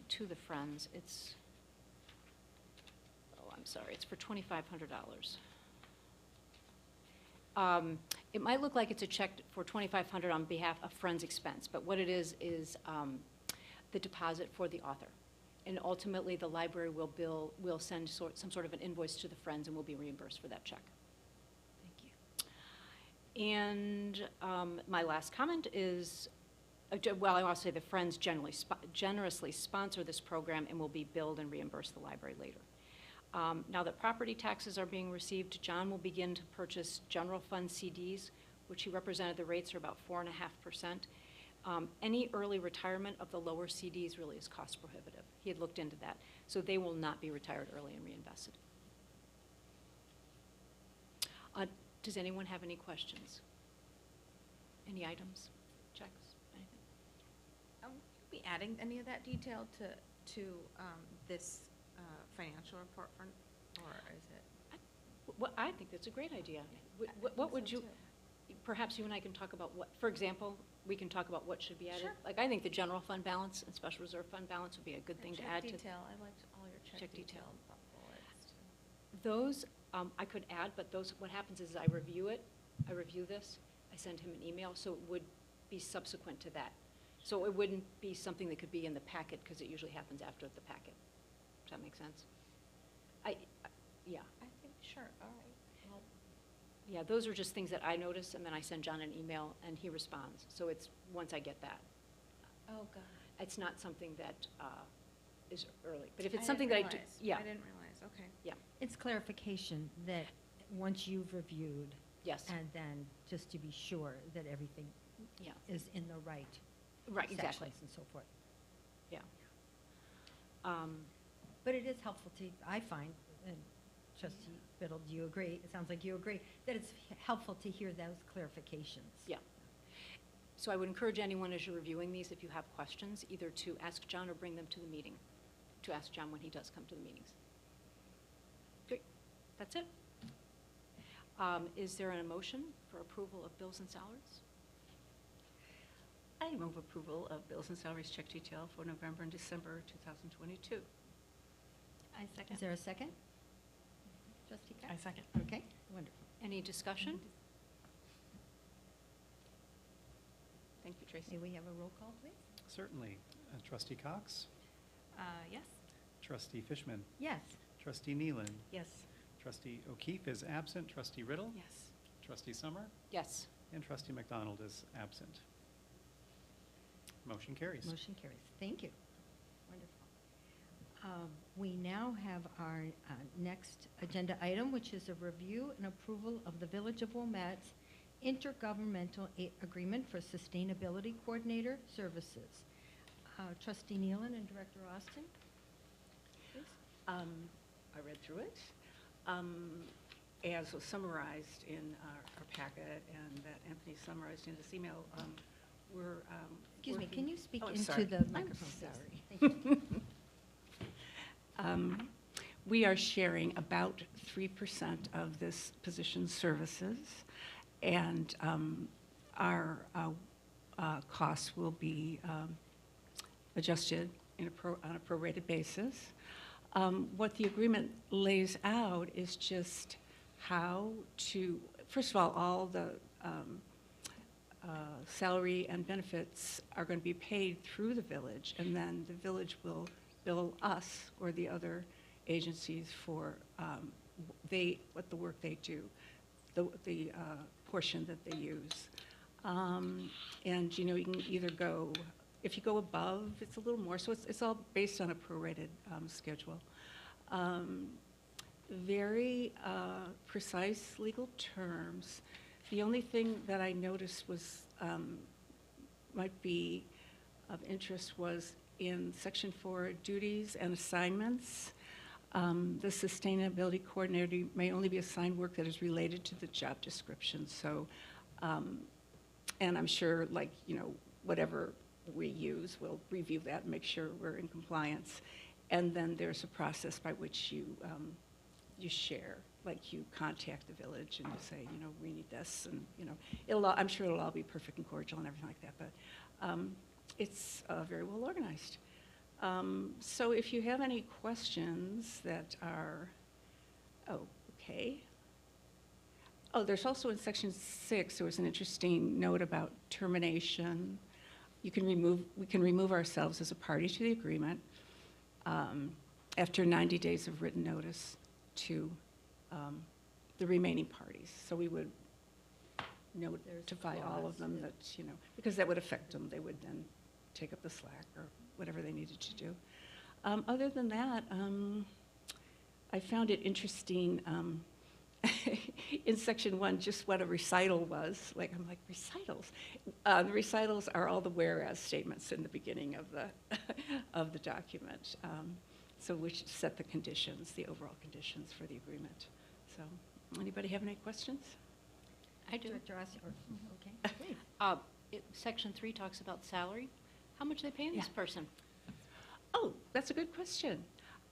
to the Friends. It's, oh, I'm sorry, it's for $2,500. It might look like it's a check for $2,500 on behalf of Friends expense, but what it is the deposit for the author. And ultimately, the library will send some sort of an invoice to the Friends, and we'll be reimbursed for that check. Thank you. And my last comment is, well, I want to say the Friends generously sponsor this program and will be billed and reimburse the library later. Now that property taxes are being received, John will begin to purchase general fund CDs, which he represented the rates are about 4.5%. Any early retirement of the lower CDs really is cost prohibitive. He had looked into that. So they will not be retired early and reinvested. Does anyone have any questions? Any items, checks, anything? Will you be adding any of that detail to this financial report, or is it? I think that's a great idea. What would you, perhaps you and I can talk about what, for example, we can talk about what should be added. Sure. Like, I think the general fund balance and special reserve fund balance would be a good thing to add to. Check detail, I liked all your check detail bullets. Those, I could add, but those, what happens is I review this, I send him an email, so it would be subsequent to that. So it wouldn't be something that could be in the packet, because it usually happens after the packet. Does that make sense? Yeah. I think, sure, all right. Well, Yeah, those are just things that I notice, and then I send John an email, and he responds. So it's, once I get that. oh, God. It's not something that is early. But if it's I something didn't that I do, realize. yeah, I didn't realize, okay. yeah, It's clarification that once you've reviewed, yes, and then just to be sure that everything yeah, is in the right right, exactly, sections and so forth. yeah. But it is helpful to, I find, and Trustee Biddle, do you agree? It sounds like you agree, that it's helpful to hear those clarifications. Yeah. So I would encourage anyone as you're reviewing these, if you have questions, either to ask John or bring them to the meeting, to ask John when he does come to the meetings. Great, that's it. Is there an motion for approval of bills and salaries? I move approval of bills and salaries check detail for November and December 2022. I second. Is there a second? Trustee Cox? I second. Okay, wonderful. Any discussion? Thank you, Tracy. May we have a roll call, please? Certainly. Trustee Cox, Yes. Trustee Fishman, Yes. Trustee Nealon, Yes. Trustee O'Keefe is absent, Trustee Riddle, Yes. Trustee Summer, Yes. and Trustee McDonald is absent. Motion carries. Motion carries. Thank you. Wonderful. We now have our next agenda item, which is a review and approval of the Village of Wilmette's intergovernmental agreement for sustainability coordinator services. Trustee Nealon and Director Austin, please. I read through it. As was summarized in our packet and that Anthony summarized in his email, we're Excuse me, working- can you speak Oh, I'm into sorry. the I'm microphone, please? sorry. Thank you. We are sharing about 3% of this position's services, and our costs will be adjusted on a prorated basis. What the agreement lays out is just how to, first of all the salary and benefits are going to be paid through the village, and then the village will bill us or the other agencies for what the work they do, the portion that they use. And you know, you can either go, if you go above, it's a little more, so it's all based on a prorated schedule. Very precise legal terms. The only thing that I noticed was, might be of interest was in Section 4, duties and assignments. The sustainability coordinator may only be assigned work that is related to the job description. So, and I'm sure, like, you know, whatever we use, we'll review that and make sure we're in compliance. And then there's a process by which you share, like you contact the village and you say, you know, we need this, and you know, I'm sure it'll all be perfect and cordial and everything like that. But it's very well organized. So if you have any questions that are, oh, okay. Oh, there's also in section 6, there was an interesting note about termination. We can remove ourselves as a party to the agreement after 90 days of written notice to the remaining parties. So we would notify all of them that, because that would affect them. They would then take up the slack or whatever they needed to do. Other than that, I found it interesting in section 1 just what a recital was. I'm like, recitals? The recitals are all the whereas statements in the beginning of the, of the document. So which set the conditions, the overall conditions for the agreement. So anybody have any questions? I do. Director Ossie, okay, please. Section 3 talks about salary. How much are they paying this Yeah. person? Oh, that's a good question.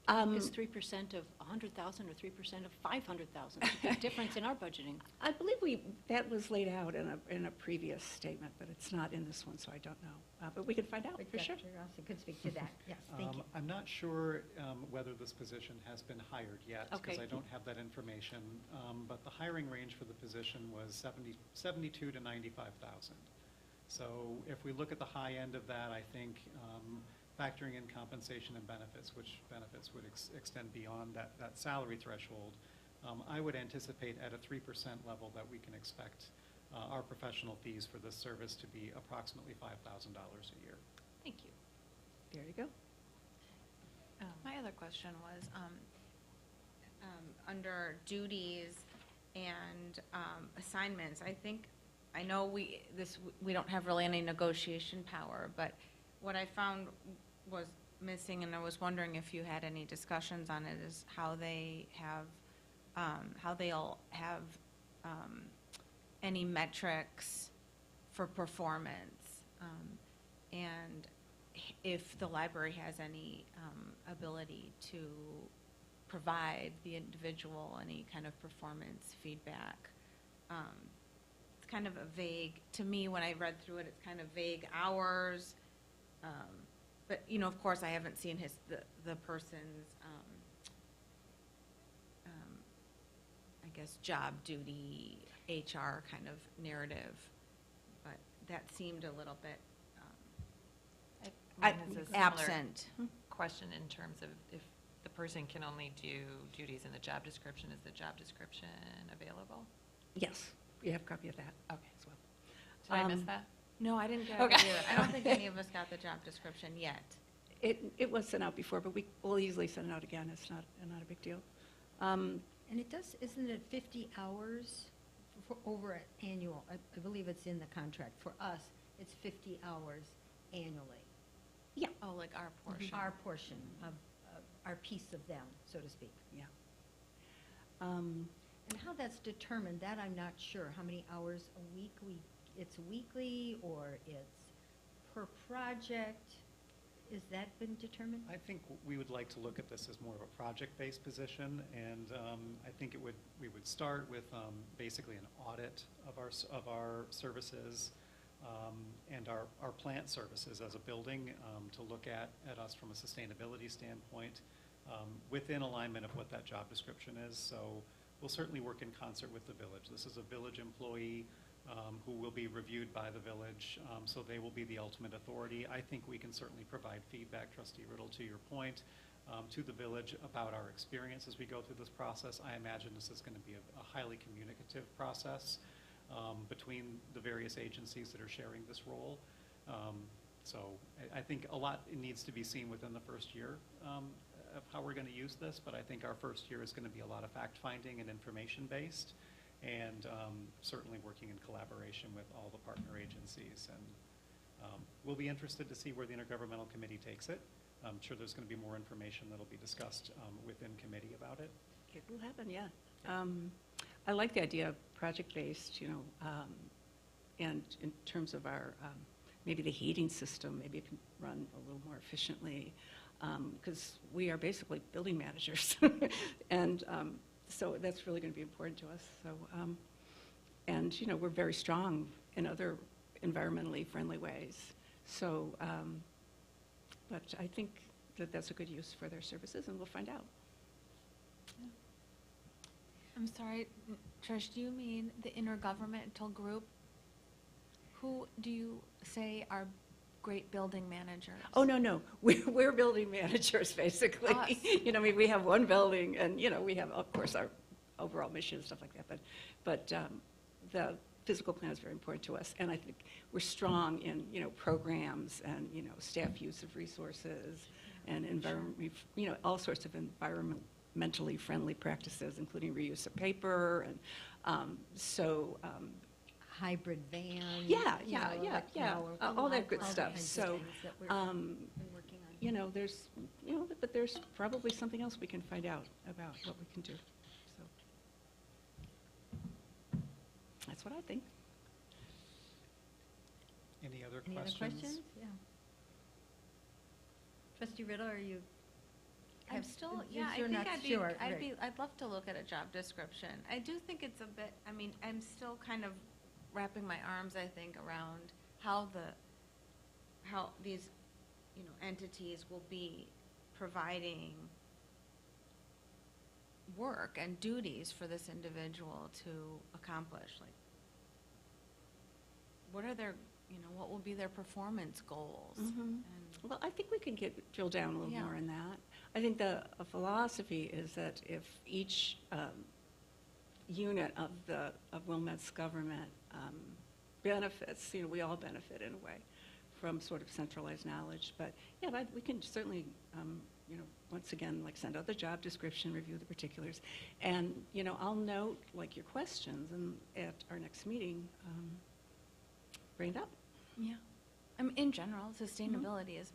Is 3% of 100,000 or 3% of 500,000? It's a big difference in our budgeting. I believe that was laid out in a previous statement, but it's not in this one, so I don't know. But we can find out for sure. Dr. Ossie could speak to that. Yes, thank you. I'm not sure whether this position has been hired yet, because Okay. I don't have that information. But the hiring range for the position was 72 to 95,000. So if we look at the high end of that, I think factoring in compensation and benefits, which benefits would extend beyond that salary threshold, I would anticipate at a 3% level that we can expect our professional fees for this service to be approximately $5,000 a year. Thank you. There you go. My other question was, under duties and assignments, I know we don't have really any negotiation power, but what I found was missing, and I was wondering if you had any discussions on it, is how they'll have any metrics for performance, and if the library has any ability to provide the individual any kind of performance feedback. It's kind of a vague, to me, when I read through it, it's kind of vague hours. But, of course, I haven't seen the person's, I guess, job duty, HR kind of narrative. But that seemed a little bit Mine is a similar absent. question in terms of if the person can only do duties in the job description, is the job description available? Yes, we have a copy of that Okay. as well. Did I miss Um, that? No, I didn't get Okay. it either. I don't think any of us got the job description yet. It was sent out before, but we'll easily send it out again. It's not a big deal. And it does, isn't it 50 hours for over an annual? I believe it's in the contract. For us, it's 50 hours annually. Yeah. Oh, like our portion. Our portion of, our piece of them, so to speak. Yeah. And how that's determined, that I'm not sure. How many hours a week it's weekly or it's per project? Is that been determined? I think we would like to look at this as more of a project-based position, and I think we would start with basically an audit of our services and our plant services as a building to look at us from a sustainability standpoint within alignment of what that job description is. So we'll certainly work in concert with the village. This is a village employee who will be reviewed by the village, so they will be the ultimate authority. I think we can certainly provide feedback, Trustee Riddle, to your point, to the village about our experience as we go through this process. I imagine this is going to be a highly communicative process between the various agencies that are sharing this role. So I think a lot needs to be seen within the first year of how we're going to use this, but I think our first year is going to be a lot of fact-finding and information-based, and certainly working in collaboration with all the partner agencies. And we'll be interested to see where the Intergovernmental Committee takes it. I'm sure there's going to be more information that'll be discussed within committee about it. It will happen, yeah. I like the idea of project-based, and in terms of our, maybe the heating system, maybe it can run a little more efficiently, because we are basically building managers. And so that's really going to be important to us. So, and, we're very strong in other environmentally friendly ways. So, but I think that that's a good use for their services, and we'll find out. I'm sorry, Trish, do you mean the intergovernmental group? Who do you say are great building managers? Oh, no, we're building managers, basically. Us. You know, I mean, we have one building, and, you know, we have, of course, our overall mission and stuff like that, but the physical plan is very important to us, and I think we're strong in, you know, programs and, you know, staff use of resources and environment, you know, all sorts of environmentally friendly practices, including reuse of paper, and Hybrid van. Yeah, you know, yeah, like, yeah, know, all that good all stuff. kinds of So, things that we've um, been working on. you know, there's, you know, but there's probably something else we can find out about what we can do, so. That's what I think. Any other Any other questions? questions? Yeah. Trustee Riddle, are you? I'm have- still, you're yeah, I think not sure, right. I'd love to look at a job description. I do think it's a bit, I mean, I'm still kind of wrapping my arms, I think, around how these, you know, entities will be providing work and duties for this individual to accomplish, like, what are their, you know, what will be their performance goals? Mhm. And Well, I think we can drill down a little Yeah. more in that. I think the philosophy is that if each unit of Wilmette's government benefits, you know, we all benefit in a way from sort of centralized knowledge. But yeah, we can certainly, you know, once again, like send out the job description, review the particulars, and you know, I'll note like your questions and at our next meeting, bring it up. yeah, I mean, in general, sustainability is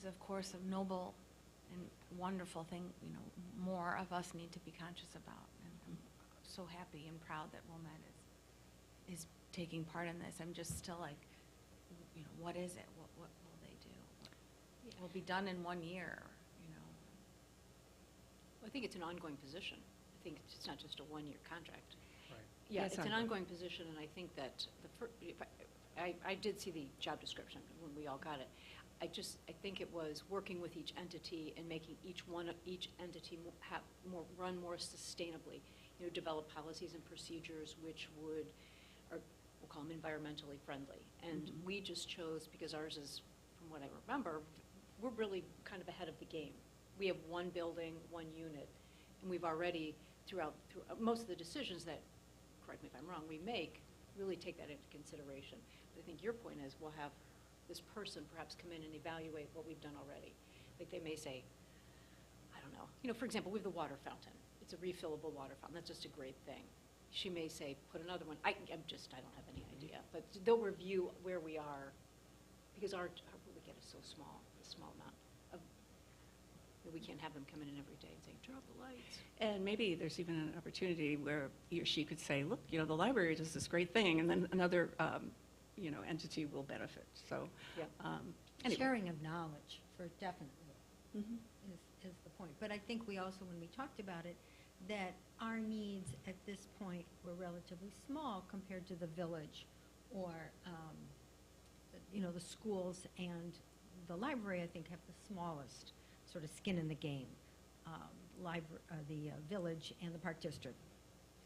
of course a noble and wonderful thing, you know, more of us need to be conscious about. And I'm so happy and proud that Wilmette is taking part in this. I'm just still like, you know, what is it? What will they do? What will be done in 1 year, you know? I think it's an ongoing position. I think it's not just a one-year contract. Right. Yeah, Yes, it's an ongoing. ongoing position, and I think that I did see the job description when we all got it. I think it was working with each entity and making each entity run more sustainably. You know, develop policies and procedures which we'll call them environmentally friendly. And Mhm. we just chose, because ours is, from what I remember, we're really kind of ahead of the game. We have one building, one unit, and we've already, through most of the decisions that, correct me if I'm wrong, we make, really take that into consideration. But I think your point is, we'll have this person perhaps come in and evaluate what we've done already. Like, they may say, I don't know, you know, for example, we have the water fountain. It's a refillable water fountain. That's just a great thing. She may say, put another one. I don't have any idea. But they'll review where we are, because our what we get is so small, a small amount of, you know, we can't have them come in every day and say, turn off the lights. And maybe there's even an opportunity where he or she could say, look, you know, the library does this great thing, and then another, you know, entity will benefit. So, Yeah. anyway. Sharing of knowledge, for definitely, Mhm. is the point. But I think we also, when we talked about it, that our needs at this point were relatively small compared to the village or, you know, the schools and the library, I think, have the smallest sort of skin in the game. The village and the park district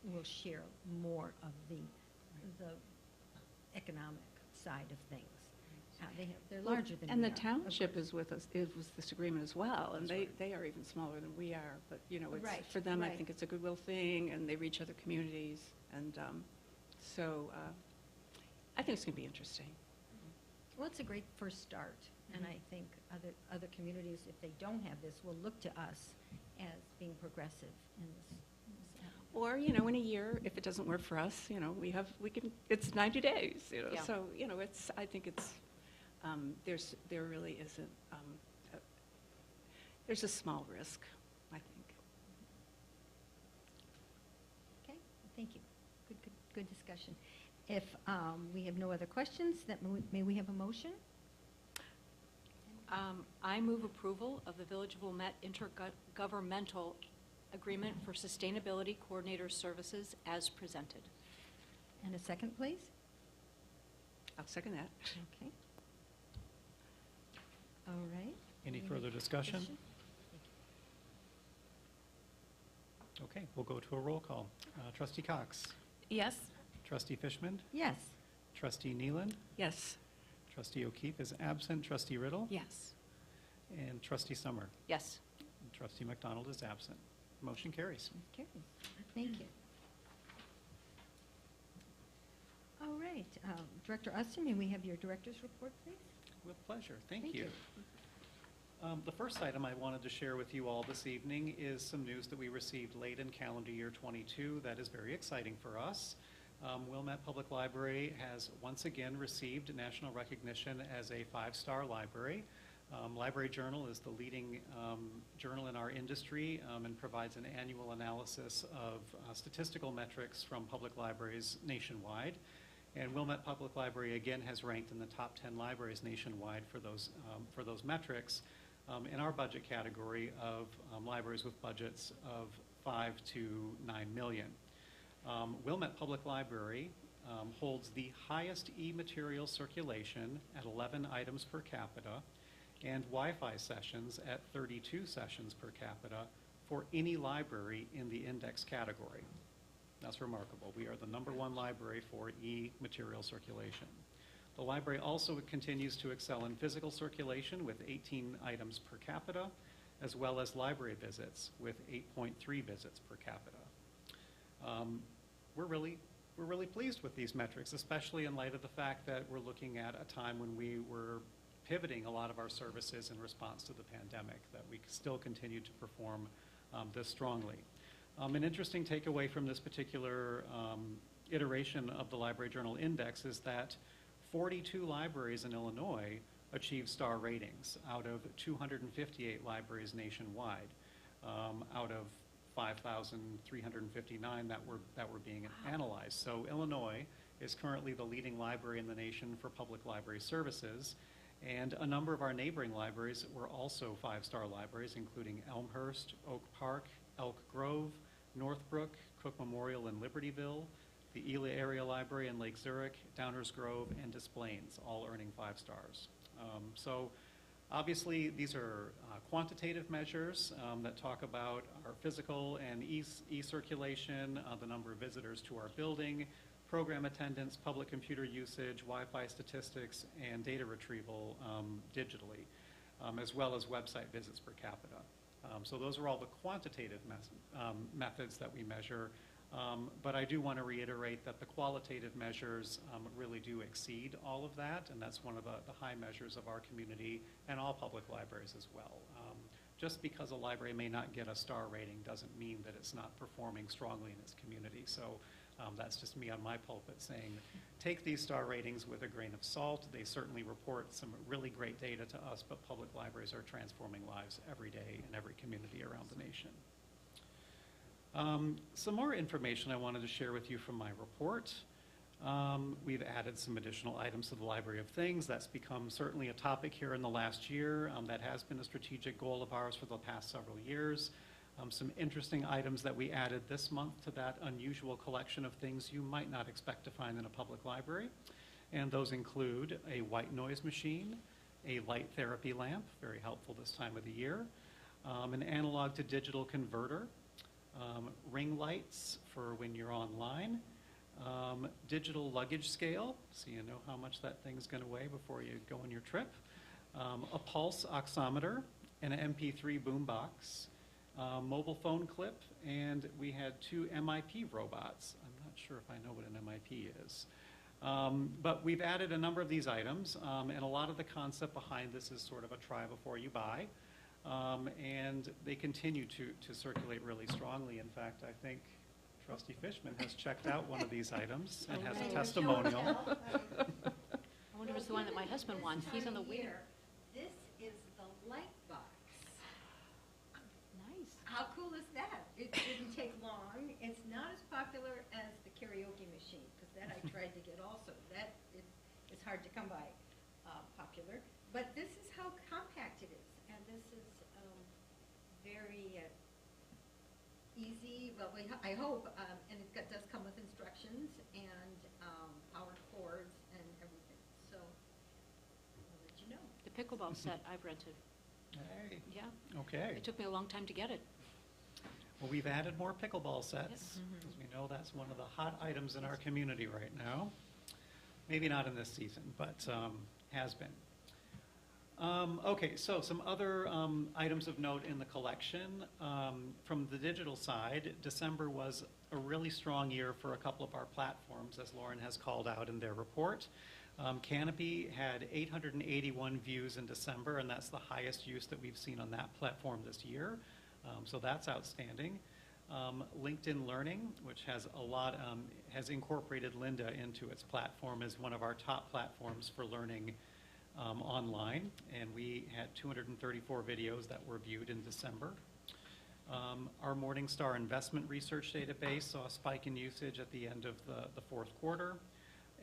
will share more of the economic side of things. They're larger than we are. And the of township course. is with us, is with this agreement as well, and That's right. they are even smaller than we are, but, you know, it's, Right, for them, I right. think it's a goodwill thing, and they reach other communities, and so I think it's going to be interesting. Well, it's a great first start, and Mhm. I think other communities, if they don't have this, will look to us as being progressive in this. Or, you know, in a year, if it doesn't work for us, you know, it's 90 days, you know, Yeah. so, you know, I think it's, there really isn't, there's a small risk, I think. Okay, thank you. Good discussion. If we have no other questions, may we have a motion? I move approval of the Village of Wilmette intergovernmental agreement for sustainability coordinator services as presented. And a second, please? I'll second that. Okay. All right. Any further discussion? Okay, we'll go to a roll call. Trustee Cox, Yes? Trustee Fishman, Yes. Trustee Neeland, Yes. Trustee O'Keefe is absent, Trustee Riddle, Yes. and Trustee Summer. Yes. And Trustee McDonald is absent. Motion carries. Okay, thank you. All right, Director Austin, may we have your director's report, please? With pleasure, thank Thank you. The first item I wanted to share with you all this evening is some news that we received late in calendar year '22 that is very exciting for us. Wilmette Public Library has once again received national recognition as a 5-star library. Library Journal is the leading journal in our industry and provides an annual analysis of statistical metrics from public libraries nationwide. And Wilmette Public Library again has ranked in the top 10 libraries nationwide for those metrics in our budget category of libraries with budgets of $5 to $9 million. Wilmette Public Library holds the highest e-material circulation at 11 items per capita and Wi-Fi sessions at 32 sessions per capita for any library in the index category. That's remarkable. We are the #1 library for e-material circulation. The library also continues to excel in physical circulation with 18 items per capita, as well as library visits with 8.3 visits per capita. We're really pleased with these metrics, especially in light of the fact that we're looking at a time when we were pivoting a lot of our services in response to the pandemic, that we still continue to perform this strongly. An interesting takeaway from this particular iteration of the Library Journal Index is that 42 libraries in Illinois achieved star ratings out of 258 libraries nationwide, out of 5,359 that were being analyzed. So Illinois is currently the leading library in the nation for public library services, and a number of our neighboring libraries were also 5-star libraries, including Elmhurst, Oak Park, Elk Grove, Northbrook, Cook Memorial in Libertyville, the Ely Area Library in Lake Zurich, Downers Grove, and Des Plaines, all earning 5 stars. So obviously these are quantitative measures that talk about our physical and e-circulation, the number of visitors to our building, program attendance, public computer usage, Wi-Fi statistics, and data retrieval digitally, as well as website visits per capita. So those are all the quantitative methods that we measure, but I do want to reiterate that the qualitative measures really do exceed all of that, and that's one of the high measures of our community and all public libraries as well. Just because a library may not get a star rating doesn't mean that it's not performing strongly in its community. So that's just me on my pulpit saying, take these star ratings with a grain of salt. They certainly report some really great data to us, but public libraries are transforming lives every day in every community around the nation. Some more information I wanted to share with you from my report. We've added some additional items to the Library of Things. That's become certainly a topic here in the last year. That has been a strategic goal of ours for the past several years. Some interesting items that we added this month to that unusual collection of things you might not expect to find in a public library. And those include a white noise machine, a light therapy lamp, very helpful this time of the year, an analog to digital converter, ring lights for when you're online, digital luggage scale, so you know how much that thing's going to weigh before you go on your trip, a pulse oximeter, an MP3 boombox, mobile phone clip, and we had 2 MIP robots. I'm not sure if I know what an MIP is. But we've added a number of these items, and a lot of the concept behind this is sort of a try before you buy. And they continue to circulate really strongly. In fact, I think Trustee Fishman has checked out one of these items and has a testimonial. I wonder if it's the one that my husband wants. He's on the winner. This is the light box. Nice. How cool is that? It didn't take long. It's not as popular as the karaoke machine, because that I tried to get also. That is hard to come by, popular. But this is how compact it is, and this is very easy. Well, I hope, and it does come with instructions and powered cords and everything. So I'll let you know. The pickleball set I've rented. Hey, Yeah, okay. it took me a long time to get it. Well, we've added more pickleball sets, Yes. because we know that's one of the hot items in our community right now. Maybe not in this season, but has been. Okay, so some other items of note in the collection. From the digital side, December was a really strong year for a couple of our platforms, as Lauren has called out in their report. Canopy had 881 views in December, and that's the highest use that we've seen on that platform this year. So that's outstanding. LinkedIn Learning, which has has incorporated Lynda into its platform, as one of our top platforms for learning online, and we had 234 videos that were viewed in December. Our Morningstar investment research database saw a spike in usage at the end of the fourth quarter,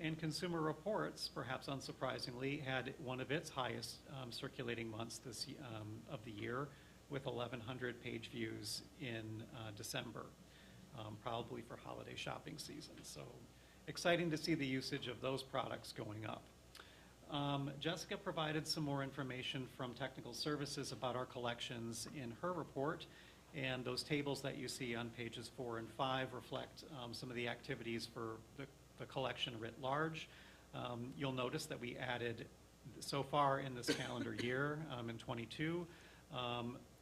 and Consumer Reports, perhaps unsurprisingly, had one of its highest circulating months of the year, with 1,100 page views in December, probably for holiday shopping season. So exciting to see the usage of those products going up. Jessica provided some more information from Technical Services about our collections in her report, and those tables that you see on pages 4 and 5 reflect some of the activities for the collection writ large. You'll notice that we added, so far in this calendar year, in 22,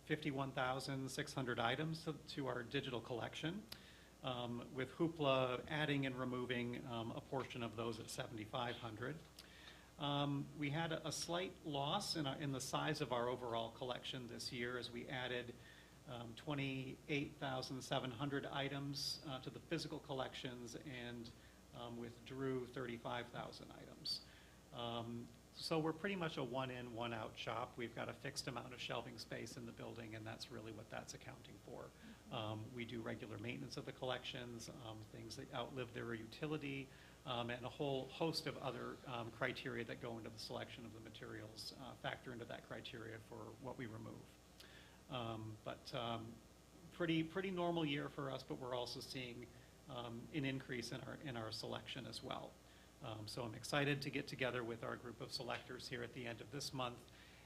51,600 items to our digital collection, with Hoopla adding and removing a portion of those at 7,500. We had a slight loss in the size of our overall collection this year, as we added 28,700 items to the physical collections and withdrew 35,000 items. So we're pretty much a one-in, one-out shop. We've got a fixed amount of shelving space in the building, and that's really what that's accounting for. We do regular maintenance of the collections, things that outlive their utility, and a whole host of other criteria that go into the selection of the materials factor into that criteria for what we remove. Pretty normal year for us, but we're also seeing an increase in our selection as well. So I'm excited to get together with our group of selectors here at the end of this month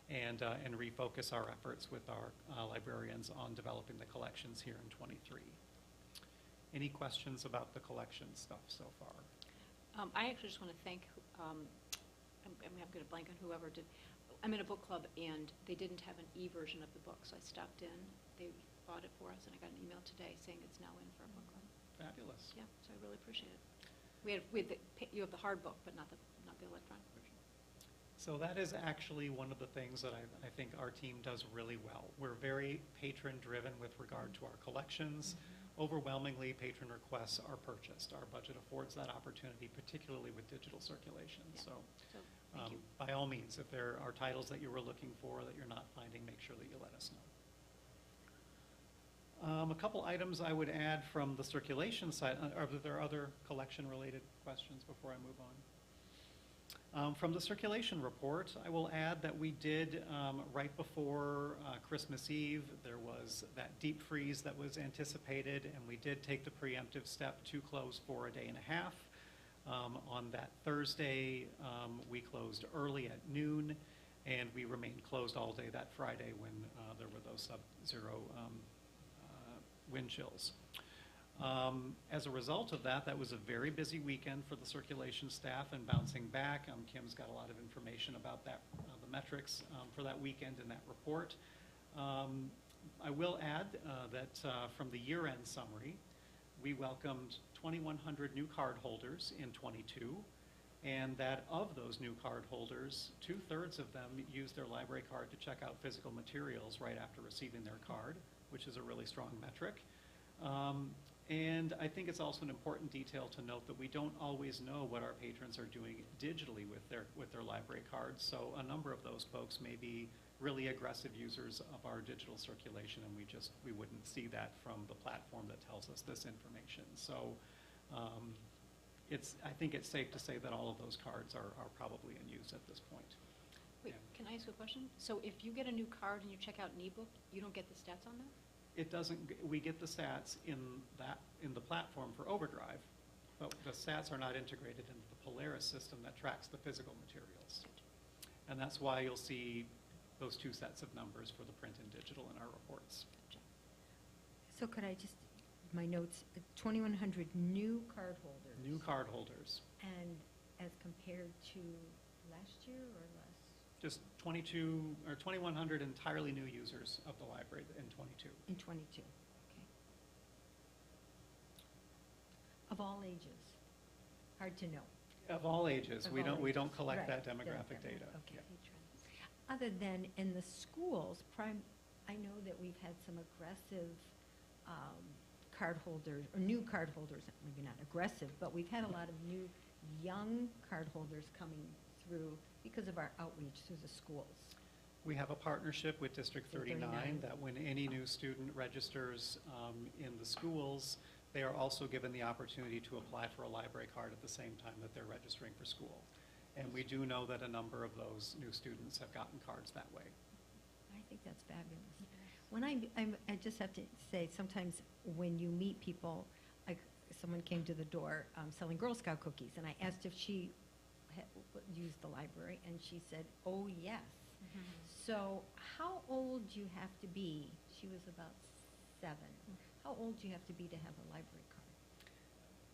and refocus our efforts with our librarians on developing the collections here in 23. Any questions about the collection stuff so far? I actually just want to thank, I'm going to blank on whoever did. I'm in a book club, and they didn't have an e-version of the book, so I stopped in. They bought it for us, and I got an email today saying it's now in for a book club. Fabulous. Yeah, so I really appreciate it. You have the hard book, but not the electronic version. So that is actually one of the things that I think our team does really well. We're very patron-driven with regard to our collections. Overwhelmingly, patron requests are purchased. Our budget affords that opportunity, particularly with digital circulation. Yeah. So Thank you. by all means, if there are titles that you were looking for that you're not finding, make sure that you let us know. A couple items I would add from the circulation side. Are there other collection-related questions before I move on? From the circulation report, I will add that we did, right before Christmas Eve, there was that deep freeze that was anticipated, and we did take the preemptive step to close for a day and a half. On that Thursday, we closed early at noon, and we remained closed all day that Friday when there were those sub-zero wind chills. As a result of that, that was a very busy weekend for the circulation staff and bouncing back. Kim's got a lot of information about that, the metrics for that weekend in that report. I will add that from the year-end summary, we welcomed 2,100 new card holders in 22, and that of those new card holders, 2/3 of them used their library card to check out physical materials right after receiving their card, which is a really strong metric. And I think it's also an important detail to note that we don't always know what our patrons are doing digitally with their library cards. So a number of those folks may be really aggressive users of our digital circulation, and we wouldn't see that from the platform that tells us this information. So I think it's safe to say that all of those cards are probably in use at this point. Wait, can I ask a question? So if you get a new card and you check out an ebook, you don't get the stats on that? It doesn't. We get the stats in the platform for Overdrive, but the stats are not integrated into the Polaris system that tracks the physical materials. And that's why you'll see those two sets of numbers for the print and digital in our reports. So could I just, my notes, 2,100 new card holders. New card holders, And as compared to last year or less? just 22 or 2,100 entirely new users of the library in '22. In '22, okay. Of all ages? Hard to know. Of all ages, Of we all don't ages. collect Right. that demographic data. Okay. Yeah. Other than in the schools, I know that we've had some aggressive card holders, or new card holders, maybe not aggressive, but we've had a lot of new, young card holders coming through because of our outreach through the schools. We have a partnership with District 39 39. that when any new student registers in the schools, they are also given the opportunity to apply for a library card at the same time that they're registering for school. And we do know that a number of those new students have gotten cards that way. I think that's fabulous. When I just have to say, sometimes when you meet people, like, someone came to the door selling Girl Scout cookies, and I asked if she had used the library, and she said, "Oh, yes." So how old do you have to be? She was about 7. How old do you have to be to have a library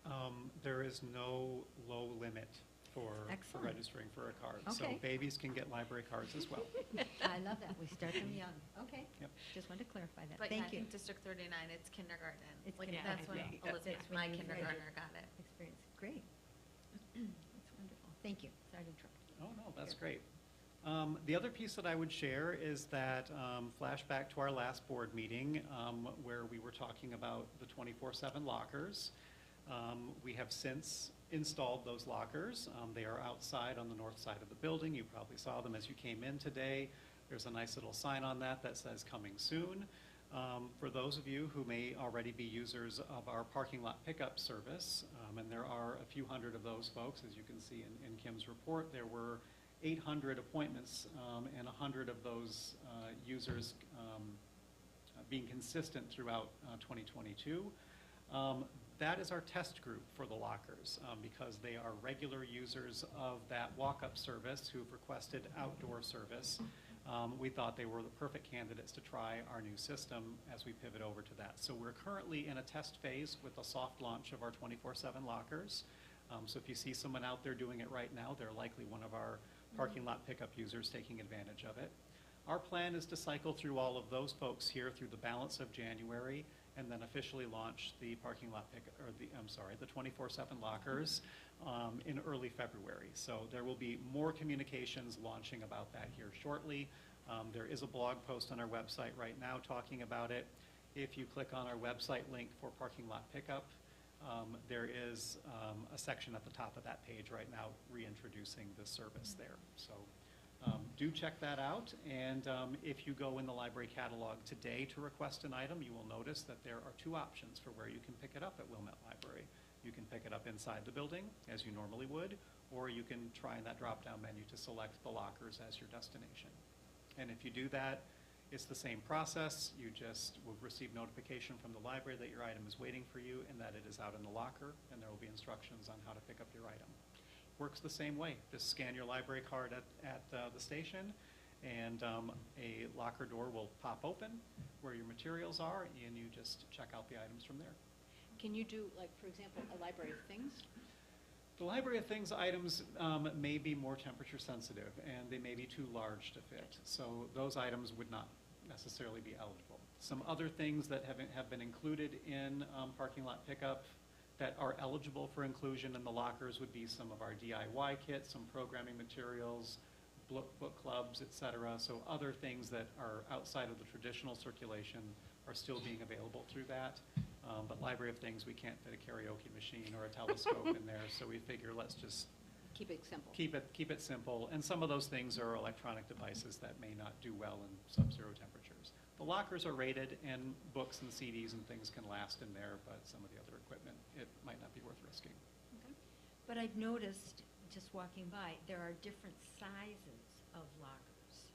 card? There is no low limit for Excellent. registering for a card. So Okay. babies can get library cards as well. I love that. We start them young. Okay. Yep. Just wanted to clarify that. But yeah, I Thank you. think District 39, it's kindergarten. It's Like, kindergarten, that's when yeah. Elizabeth, That's when my you kindergartner, got it. Experience. Great. That's wonderful. Thank you. Sorry to interrupt. Oh, no, that's great. The other piece that I would share is that flashback to our last board meeting where we were talking about the 24/7 lockers. We have since installed those lockers. They are outside on the north side of the building. You probably saw them as you came in today. There's a nice little sign on that that says "Coming Soon." For those of you who may already be users of our parking lot pickup service, and there are a few hundred of those folks, as you can see in Kim's report, there were 800 appointments and 100 of those users being consistent throughout 2022. That is our test group for the lockers because they are regular users of that walk-up service who've requested outdoor service. We thought they were the perfect candidates to try our new system as we pivot over to that. So we're currently in a test phase with a soft launch of our 24/7 lockers. So if you see someone out there doing it right now, they're likely one of our parking lot pickup users taking advantage of it. Our plan is to cycle through all of those folks here through the balance of January and then officially launch the parking lot pickup, or the 24/7 lockers in early February. So there will be more communications launching about that here shortly. There is a blog post on our website right now talking about it. If you click on our website link for parking lot pickup, there is a section at the top of that page right now reintroducing the service there. So do check that out. And if you go in the library catalog today to request an item, you will notice that there are 2 options for where you can pick it up at Wilmette Library. You can pick it up inside the building, as you normally would, or you can try in that drop-down menu to select the lockers as your destination. And if you do that, it's the same process. You just will receive notification from the library that your item is waiting for you and that it is out in the locker, and there will be instructions on how to pick up your item. Works the same way. Just scan your library card at the station, and a locker door will pop open where your materials are, and you just check out the items from there. Can you do, like, for example, a library of things? The Library of Things items may be more temperature sensitive, and they may be too large to fit. So those items would not necessarily be eligible. Some other things that have been included in parking lot pickup that are eligible for inclusion in the lockers would be some of our DIY kits, some programming materials, book clubs, et cetera. So other things that are outside of the traditional circulation are still being available through that. But Library of Things, we can't fit a karaoke machine or a telescope in there, so we figure let's just Keep it simple. keep it simple. And some of those things are electronic devices that may not do well in sub-zero temperatures. The lockers are rated, and books and CDs and things can last in there, but some of the other equipment, it might not be worth risking. Okay. But I've noticed, just walking by, there are different sizes of lockers.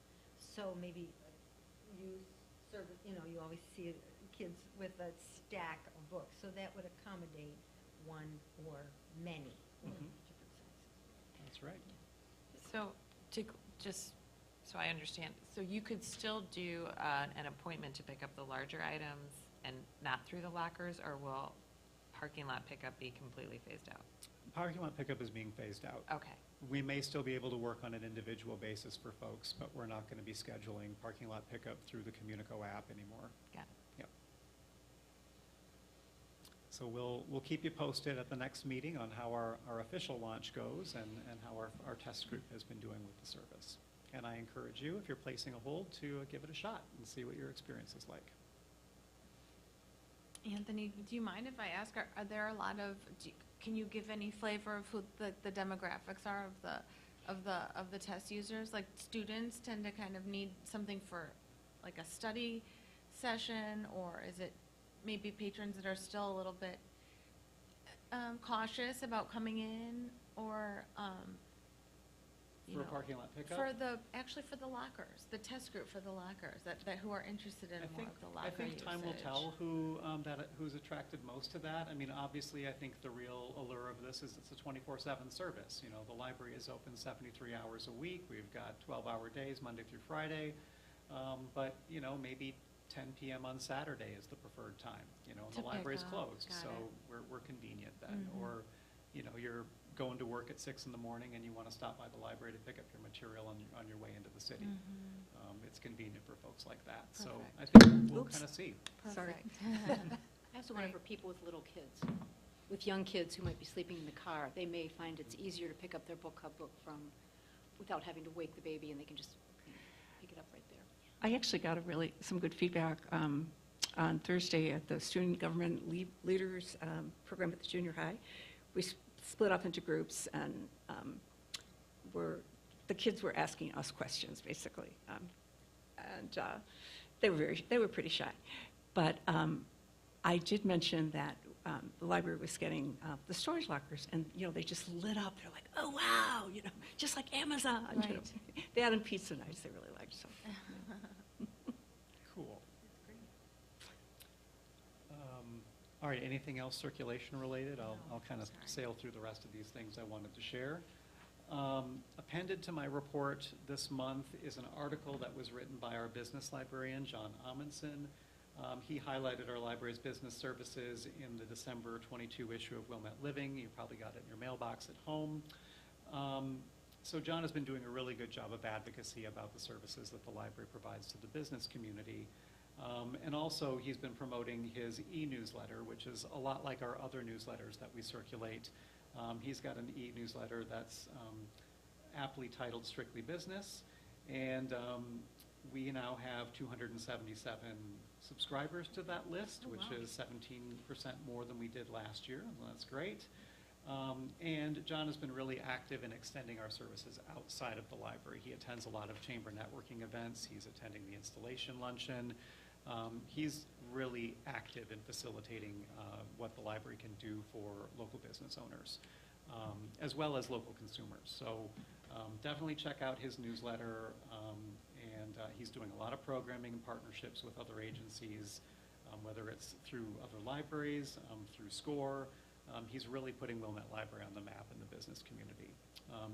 So maybe you serve, you always see kids with a stack of books, so that would accommodate one or many or Mhm. different sizes. That's right. So to just So I understand, so you could still do an appointment to pick up the larger items and not through the lockers, or will parking lot pickup be completely phased out? Parking lot pickup is being phased out. Okay, We may still be able to work on an individual basis for folks, but we're not going to be scheduling parking lot pickup through the Communico app anymore. got it. Yep. So we'll keep you posted at the next meeting on how our official launch goes and how our test group has been doing with the service. And I encourage you, if you're placing a hold, to give it a shot and see what your experience is like. Anthony, do you mind if I ask, are there a lot of, can you give any flavor of who the demographics are of the test users? Like, students tend to kind of need something for like a study session, or is it maybe patrons that are still a little bit cautious about coming in, or you For a know, parking lot pickup? actually for the lockers, the test group for the lockers, that who are interested in more of the I locker think time will usage. tell who's attracted most to that. I mean, obviously, I think the real allure of this is it's a 24/7 service. You know, the library is open 73 hours a week. We've got 12-hour days, Monday through Friday. But, you know, maybe 10 p.m. on Saturday is the preferred time. You know, and To the library's pick up. closed, Got so it. we're convenient then. Mhm. Or, you know, you're going to work at 6 in the morning and you want to stop by the library to pick up your material on your way into the city. Mhm. It's convenient for folks like that. So Perfect. I think we'll Oops. kind of see. Sorry. Perfect. I also wonder for people with little kids, with young kids who might be sleeping in the car, they may find it's easier to pick up their book club book without having to wake the baby, and they can just pick it up right there. I actually got some good feedback on Thursday at the Student Government Leaders Program at the junior high. We split up into groups, and the kids were asking us questions, basically. And they were pretty shy. But I did mention that the library was getting the storage lockers, and, you know, they just lit up. They're like, oh, wow, you know, just like Amazon. You know. Right. They had pizza nights they really liked. So. Cool. All right, anything else circulation related? I'll kind of sail through the rest of these things I wanted to share. Appended to my report this month is an article that was written by our business librarian, John Amundsen. He highlighted our library's business services in the December 22 issue of Wilmette Living. You probably got it in your mailbox at home. So John has been doing a really good job of advocacy about the services that the library provides to the business community. And also, he's been promoting his e-newsletter, which is a lot like our other newsletters that we circulate. He's got an e-newsletter that's aptly titled Strictly Business, and we now have 277 subscribers to that list, which is 17% more than we did last year, and that's great. And John has been really active in extending our services outside of the library. He attends a lot of chamber networking events. He's attending the installation luncheon. He's really active in facilitating what the library can do for local business owners, as well as local consumers. So definitely check out his newsletter, and he's doing a lot of programming and partnerships with other agencies, whether it's through other libraries, through SCORE. He's really putting Wilmette Library on the map in the business community.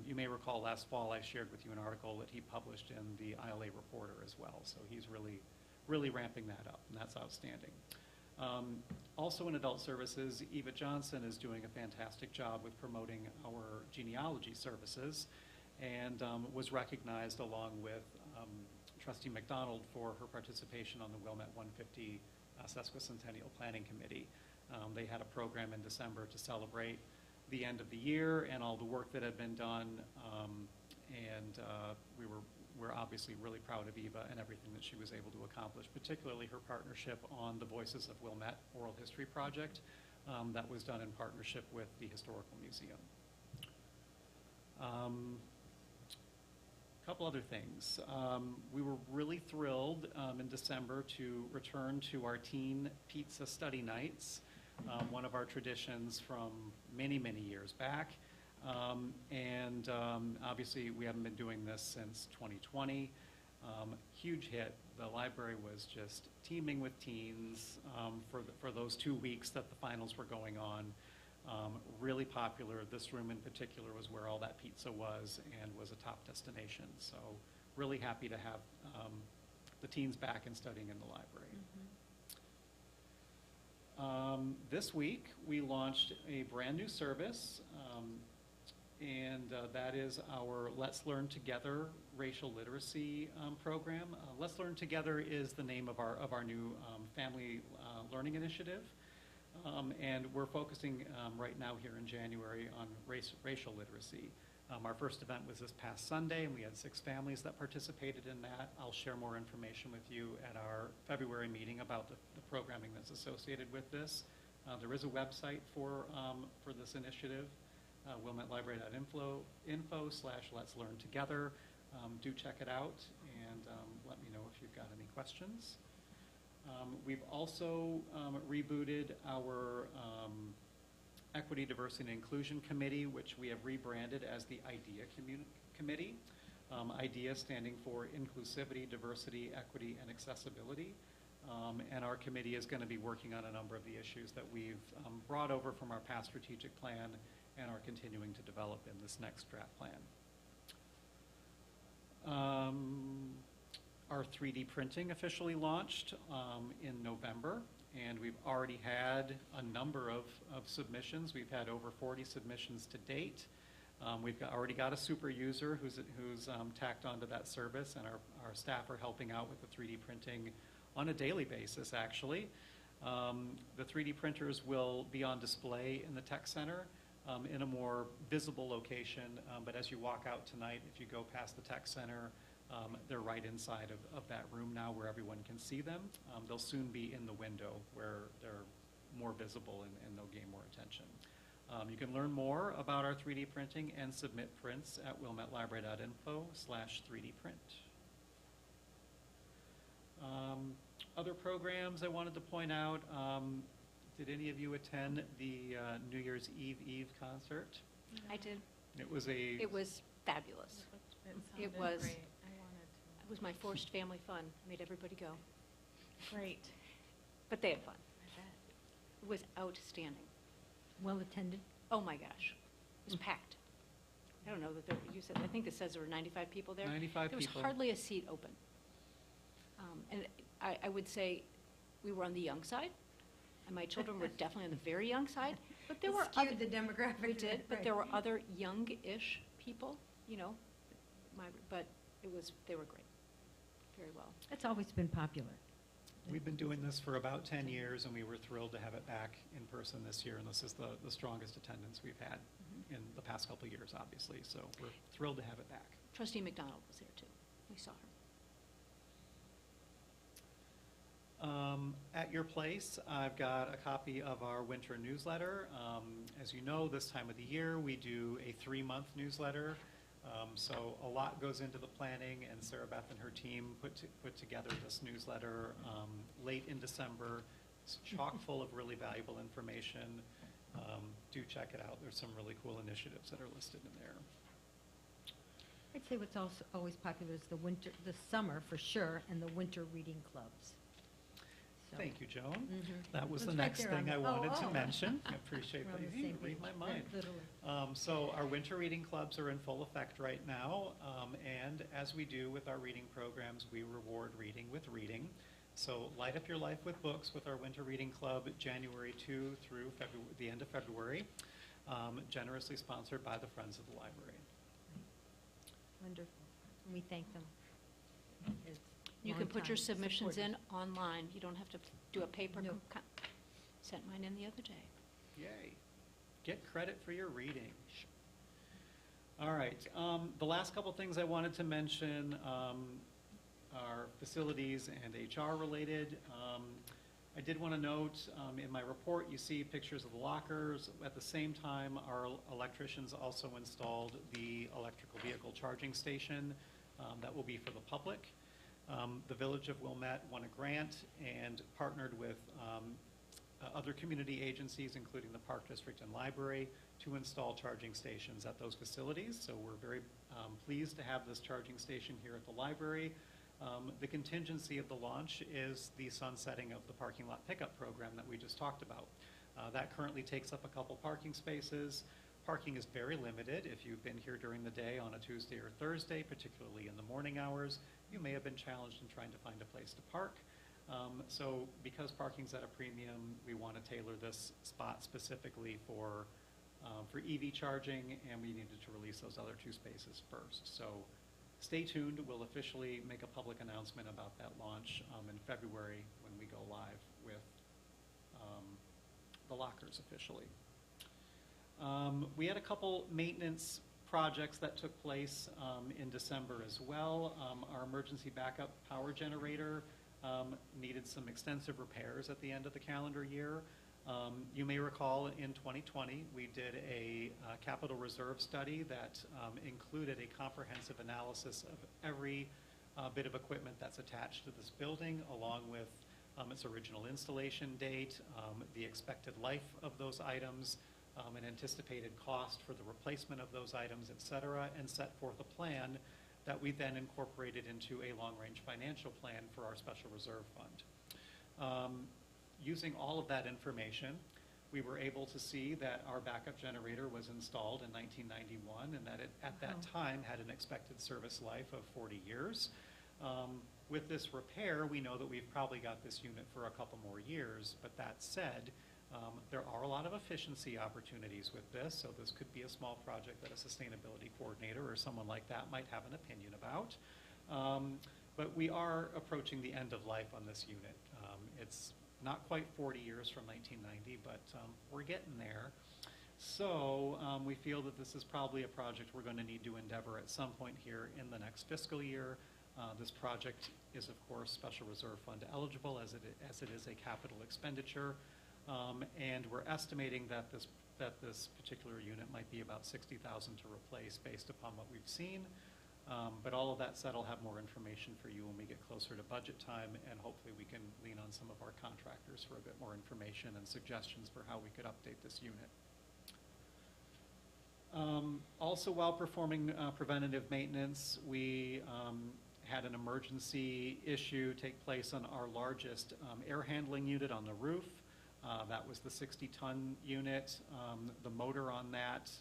You may recall last fall I shared with you an article that he published in the ILA Reporter as well. So he's really ramping that up, and that's outstanding. Also in adult services, Eva Johnson is doing a fantastic job with promoting our genealogy services, and was recognized along with Trustee McDonald for her participation on the Wilmette 150 Sesquicentennial Planning Committee. They had a program in December to celebrate the end of the year and all the work that had been done, and we're obviously really proud of Eva and everything that she was able to accomplish, particularly her partnership on the Voices of Wilmette Oral History Project that was done in partnership with the Historical Museum. Couple other things. We were really thrilled in December to return to our teen pizza study nights, one of our traditions from many, many years back. And obviously, we haven't been doing this since 2020. Huge hit. The library was just teeming with teens for those 2 weeks that the finals were going on. Really popular. This room in particular was where all that pizza was and was a top destination. So really happy to have the teens back and studying in the library. This week, we launched a brand-new service, and that is our Let's Learn Together racial literacy program. Let's Learn Together is the name of our new family learning initiative, and we're focusing right now here in January on racial literacy. Our first event was this past Sunday, and we had 6 families that participated in that. I'll share more information with you at our February meeting about the programming that's associated with this. There is a website for this initiative, wilmettlibrary.info/Let's Learn Together. Do check it out, and let me know if you've got any questions. We've also rebooted our Equity, Diversity, and Inclusion Committee, which we have rebranded as the IDEA Committee. IDEA standing for Inclusivity, Diversity, Equity, and Accessibility. And our committee is going to be working on a number of the issues that we've brought over from our past strategic plan and are continuing to develop in this next draft plan. Our 3D printing officially launched in November, and we've already had a number of submissions. We've had over 40 submissions to date. We've already got a super user who's tacked onto that service, and our staff are helping out with the 3D printing on a daily basis, actually. The 3D printers will be on display in the Tech Center in a more visible location, but as you walk out tonight, if you go past the Tech Center, they're right inside of that room now where everyone can see them. They'll soon be in the window where they're more visible and they'll gain more attention. You can learn more about our 3D printing and submit prints at wilmettlibrary.info/3dprint. Other programs I wanted to point out, did any of you attend the New Year's Eve concert? I did. It was It was fabulous. It was, Great. it was my forced family fun. Made everybody go. Great. But they had fun. I bet. It was outstanding. Well attended? Oh, my gosh. It was packed. I don't know that there, you said, I think it says there were 95 people there. 95 There was people. hardly a seat open. And I would say we were on the young side, and my children were definitely on the very young side, but there were other. Skewed the demographic. We did, but right. there were other young-ish people, you know, but they were great, very well. It's always been popular. We've been doing this for about 10 years, and we were thrilled to have it back in person this year, and this is the strongest attendance we've had in the past couple of years, obviously, so we're thrilled to have it back. Trustee McDonald was there, too. We saw her. At your place, I've got a copy of our winter newsletter. As you know, this time of the year, we do a 3-month newsletter. So a lot goes into the planning, and Sarah Beth and her team put together this newsletter late in December. It's chock full of really valuable information. Do check it out. There's some really cool initiatives that are listed in there. I'd say what's also always popular is the summer for sure, and the winter reading clubs. So- Thank you, Joan. Mhm. That was It's the right next there on thing I the- wanted to oh. mention. I appreciate We're that. on the You same read my page. mind. Literally. So our winter reading clubs are in full effect right now, and as we do with our reading programs, we reward reading with reading. So light up your life with books with our winter reading club, January 2 through the end of February, generously sponsored by the Friends of the Library. Wonderful. And we thank them. It's You can put your longtime submissions in supporters. online. You don't have to do a paper. No. Sent mine in the other day. Yay. Get credit for your reading. All right. The last couple things I wanted to mention are facilities and HR related. I did want to note in my report, you see pictures of the lockers. At the same time, our electricians also installed the electrical vehicle charging station that will be for the public. The Village of Wilmette won a grant and partnered with other community agencies, including the Park District and Library, to install charging stations at those facilities. So we're very pleased to have this charging station here at the library. The contingency of the launch is the sunsetting of the parking lot pickup program that we just talked about. That currently takes up a couple parking spaces. Parking is very limited. If you've been here during the day on a Tuesday or Thursday, particularly in the morning hours, you may have been challenged in trying to find a place to park. So because parking's at a premium, we want to tailor this spot specifically for EV charging, and we needed to release those other 2 spaces first. So stay tuned. We'll officially make a public announcement about that launch in February when we go live with the lockers officially. We had a couple maintenance projects that took place in December as well. Our emergency backup power generator needed some extensive repairs at the end of the calendar year. You may recall in 2020, we did a capital reserve study that included a comprehensive analysis of every bit of equipment that's attached to this building, along with its original installation date, the expected life of those items, an anticipated cost for the replacement of those items, et cetera, and set forth a plan that we then incorporated into a long-range financial plan for our special reserve fund. Using all of that information, we were able to see that our backup generator was installed in 1991 and that it, at that time, had an expected service life of 40 years. With this repair, we know that we've probably got this unit for a couple more years, but that said, there are a lot of efficiency opportunities with this, so this could be a small project that a sustainability coordinator or someone like that might have an opinion about. But we are approaching the end of life on this unit. It's not quite 40 years from 1990, but we're getting there. So we feel that this is probably a project we're going to need to endeavor at some point here in the next fiscal year. This project is, of course, Special Reserve Fund eligible as it is a capital expenditure. And we're estimating that this particular unit might be about $60,000 to replace based upon what we've seen. But all of that said, I'll have more information for you when we get closer to budget time, and hopefully we can lean on some of our contractors for a bit more information and suggestions for how we could update this unit. Also, while performing preventative maintenance, we had an emergency issue take place on our largest air handling unit on the roof. That was the 60-ton unit. The motor on that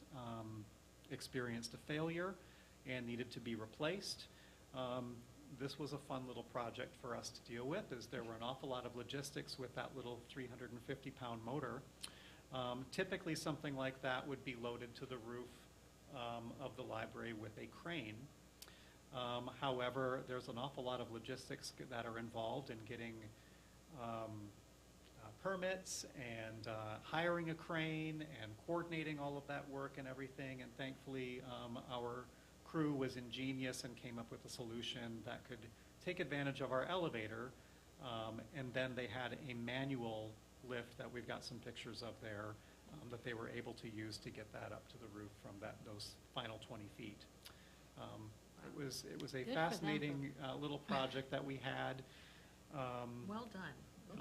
experienced a failure and needed to be replaced. This was a fun little project for us to deal with, as there were an awful lot of logistics with that little 350-pound motor. Typically, something like that would be loaded to the roof of the library with a crane. However, there's an awful lot of logistics that are involved in getting permits and hiring a crane and coordinating all of that work and everything. And thankfully, our crew was ingenious and came up with a solution that could take advantage of our elevator. And then they had a manual lift that we've got some pictures of there that they were able to use to get that up to the roof from those final 20 feet. It was a Good for them. fascinating little project that we had. Well done.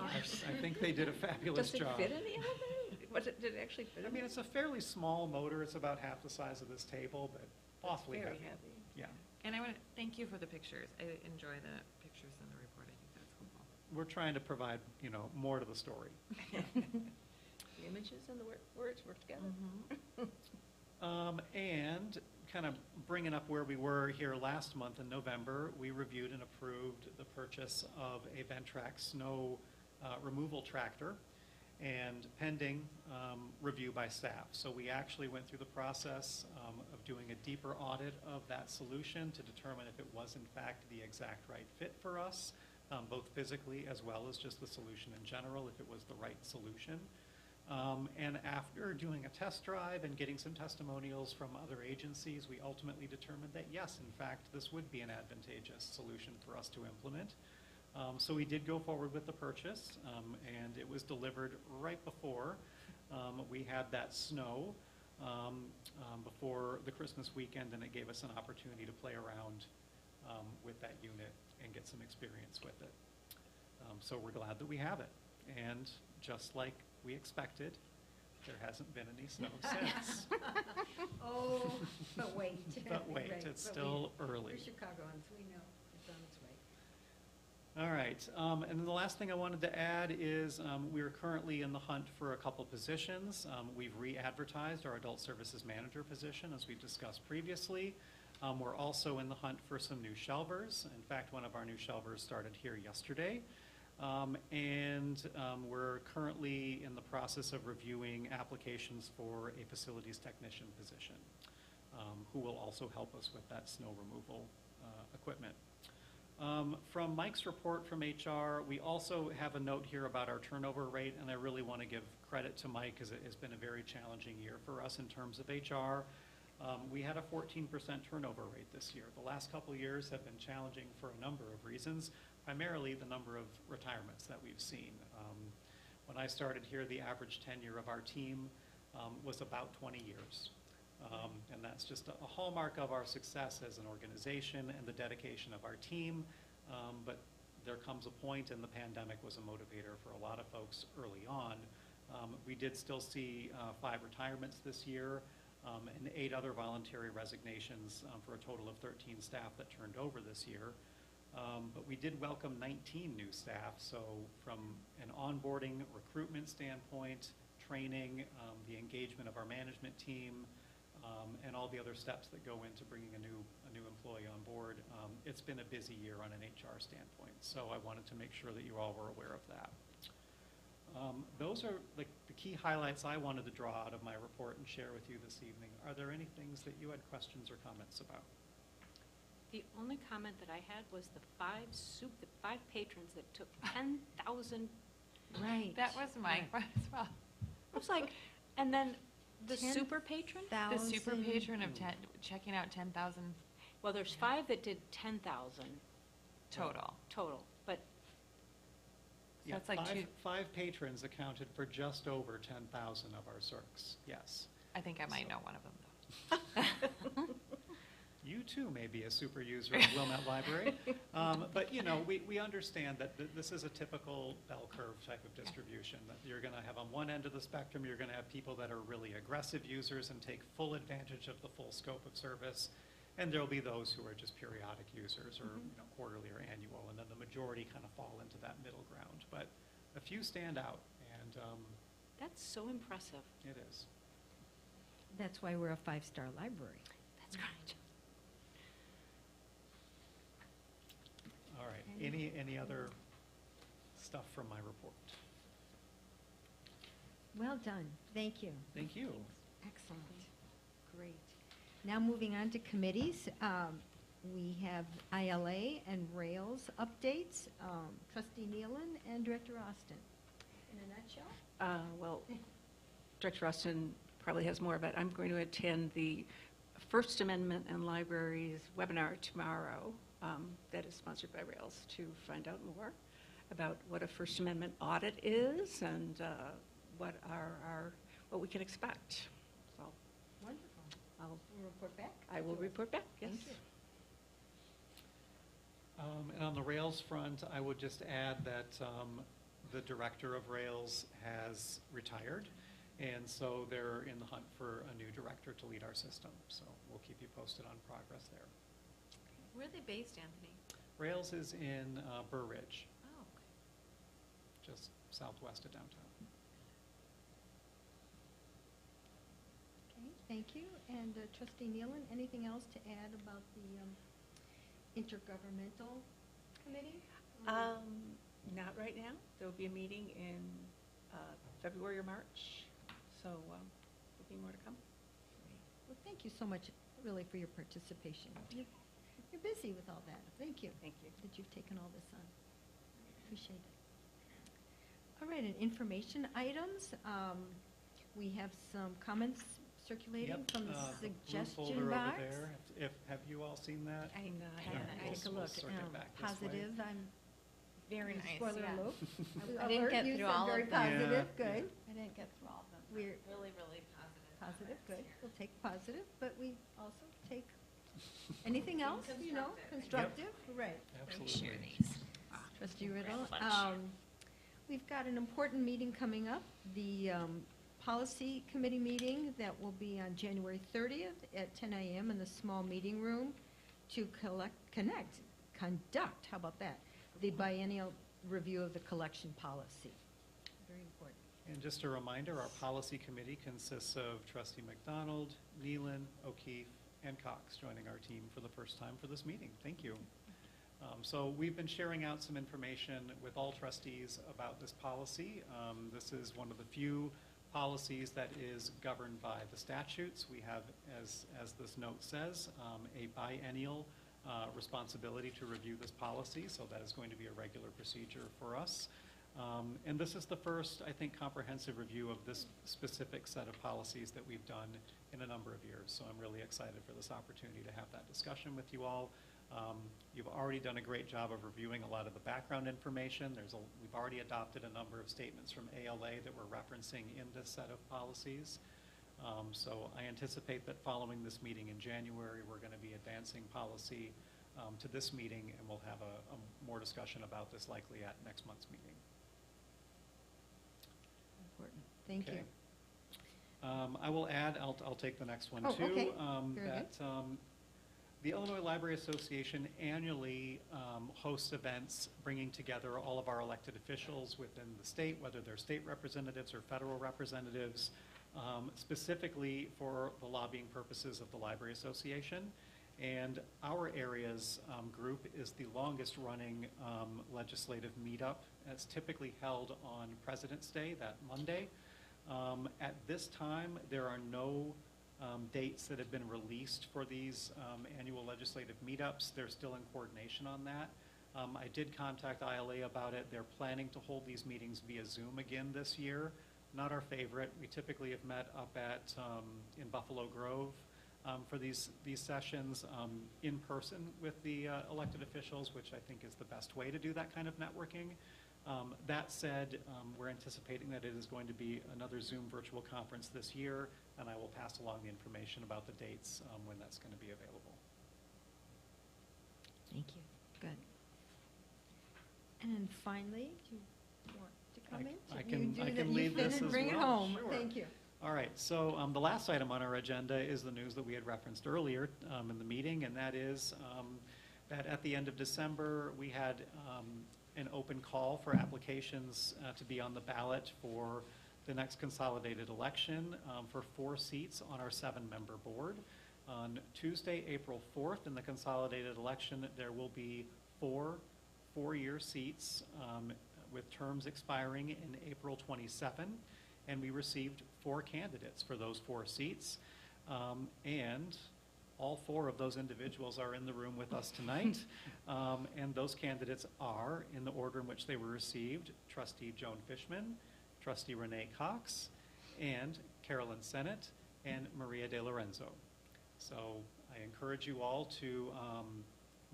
I think they did a fabulous Does it job. fit in the elevator? Did it actually fit I in mean, there? it's a fairly small motor. It's about half the size of this table, but awfully Very heavy. heavy. Yeah. And I want to thank you for the pictures. I enjoy the pictures in the report. I think that's helpful. We're trying to provide, more to the story. The images and the words work together. And kind of bringing up where we were here last month in November, we reviewed and approved the purchase of a Ventrac snow removal tractor, and pending review by staff. So we actually went through the process of doing a deeper audit of that solution to determine if it was in fact the exact right fit for us, both physically as well as just the solution in general, if it was the right solution. And after doing a test drive and getting some testimonials from other agencies, we ultimately determined that yes, in fact, this would be an advantageous solution for us to implement. So we did go forward with the purchase, and it was delivered right before we had that snow before the Christmas weekend, and it gave us an opportunity to play around with that unit and get some experience with it. So we're glad that we have it. And just like we expected, there hasn't been any snow since. Oh, but wait. But wait, Right, it's but still early. We're Chicagoans, we know it's on its way. All right, and then the last thing I wanted to add is we are currently in the hunt for a couple positions. We've re-advertised our adult services manager position, as we discussed previously. We're also in the hunt for some new shelvers. In fact, one of our new shelvers started here yesterday. We're currently in the process of reviewing applications for a facilities technician position, who will also help us with that snow removal equipment. From Mike's report from HR, we also have a note here about our turnover rate, and I really want to give credit to Mike because it has been a very challenging year for us in terms of HR. We had a 14% turnover rate this year. The last couple of years have been challenging for a number of reasons, primarily the number of retirements that we've seen. When I started here, the average tenure of our team was about 20 years. And that's just a hallmark of our success as an organization and the dedication of our team. But there comes a point, and the pandemic was a motivator for a lot of folks early on. We did still see 5 retirements this year and 8 other voluntary resignations for a total of 13 staff that turned over this year. But we did welcome 19 new staff, so from an onboarding recruitment standpoint, training, the engagement of our management team, and all the other steps that go into bringing a new employee on board, it's been a busy year on an HR standpoint, so I wanted to make sure that you all were aware of that. Those are the key highlights I wanted to draw out of my report and share with you this evening. Are there any things that you had questions or comments about? The only comment that I had was the 5 patrons that took 10,000. Right. That was my question as well. I was like, and then the 10,000. super patron? The super patron of checking out 10,000 Well, there's 5 that did 10,000 total. total, but So it's like five patrons accounted for just over 10,000 of our circs, yes. I think I might know one of them, though. You too may be a super user of Wilmette Library. But you know, we understand that this is a typical bell curve type of distribution, that you're gonna have on one end of the spectrum, you're gonna have people that are really aggressive users and take full advantage of the full scope of service. And there'll be those who are just periodic users or you know, quarterly or annual, and then the majority kind of fall into that middle ground. But a few stand out, and that's so impressive. it is. That's why we're a 5-star library. That's great. All right, any other stuff from my report? Well done. Thank you. Thank you. Excellent. Great. Now moving on to committees. We have ILA and Rails updates. Trustee Nealon and Director Austin. In a nutshell? Well, Director Austin probably has more, but I'm going to attend the First Amendment and Libraries webinar tomorrow that is sponsored by Rails to find out more about what a First Amendment audit is and what we can expect. So Wonderful. I'll Report back? I will report back, yes. Thank you. And on the Rails front, I would just add that the director of Rails has retired, and so they're in the hunt for a new director to lead our system. So we'll keep you posted on progress there. Where are they based, Anthony? Rails is in Burr Ridge, Oh, okay. just southwest of downtown. Okay, thank you. And Trustee Nealon, anything else to add about the intergovernmental committee? Not right now. There will be a meeting in February or March, so there'll be more to come. Well, thank you so much, really, for your participation. You're busy with all that. Thank you. Thank you. That you've taken all this on. Appreciate it. All right, and information items. We have some comments circulating Yep, from the blue suggestion folder box. over there. Have you all seen that? I know. Yeah, I we'll- take a we'll look. circuit back this way. Positive, I'm. Very nice, Spoiler yeah. alert. I didn't get You through said all very of them. positive, Yeah. good. I didn't get through all of them. We're Really, really positive. positive, comments good. here. We'll take positive, but we also take anything else, you know, constructive, right. Absolutely. Trustee Riddle. Grab lunch. We've got an important meeting coming up, the Policy Committee meeting that will be on January 30th at 10 a.m. in the small meeting room to conduct, how about that, the biennial review of the collection policy. Very important. And just a reminder, our policy committee consists of trustee McDonald, Nealon, O'Keefe, and Cox joining our team for the first time for this meeting. Thank you. So we've been sharing out some information with all trustees about this policy. This is one of the few policies that is governed by the statutes. We have, as this note says, a biennial responsibility to review this policy, so that is going to be a regular procedure for us. And this is the first, I think, comprehensive review of this specific set of policies that we've done in a number of years. So I'm really excited for this opportunity to have that discussion with you all. You've already done a great job of reviewing a lot of the background information. We've already adopted a number of statements from ALA that we're referencing in this set of policies. So I anticipate that following this meeting in January, we're going to be advancing policy to this meeting, and we'll have a more discussion about this likely at next month's meeting. Important. Thank you. I will add, I'll take the next one Oh, too. okay. Very That the Illinois Library Association annually hosts events bringing together all of our elected officials within the state, whether they're state representatives or federal representatives, specifically for the lobbying purposes of the Library Association. And our area's group is the longest running legislative meetup. It's typically held on President's Day, that Monday. At this time, there are no dates that have been released for these annual legislative meetups. They're still in coordination on that. I did contact ILA about it. They're planning to hold these meetings via Zoom again this year. Not our favorite. We typically have met up at in Buffalo Grove for these sessions in person with the elected officials, which I think is the best way to do that kind of networking. That said, we're anticipating that it is going to be another Zoom virtual conference this year, and I will pass along the information about the dates when that's going to be available. Thank you. Good. And then finally, do you want to come in? I You can- do I that. can You lead fit this and as bring it well. home. Sure. Thank you. All right, so the last item on our agenda is the news that we had referenced earlier in the meeting, and that is that at the end of December, we had an open call for applications to be on the ballot for the next consolidated election for 4 seats on our 7-member board. On Tuesday, April 4th, in the consolidated election, there will be 4 4-year seats with terms expiring in April 27, and we received 4 candidates for those 4 seats. And all 4 of those individuals are in the room with us tonight. And those candidates are, in the order in which they were received, Trustee Joan Fishman, Trustee Renee Cox, and Carolyn Sennett, and Maria De Lorenzo. So I encourage you all to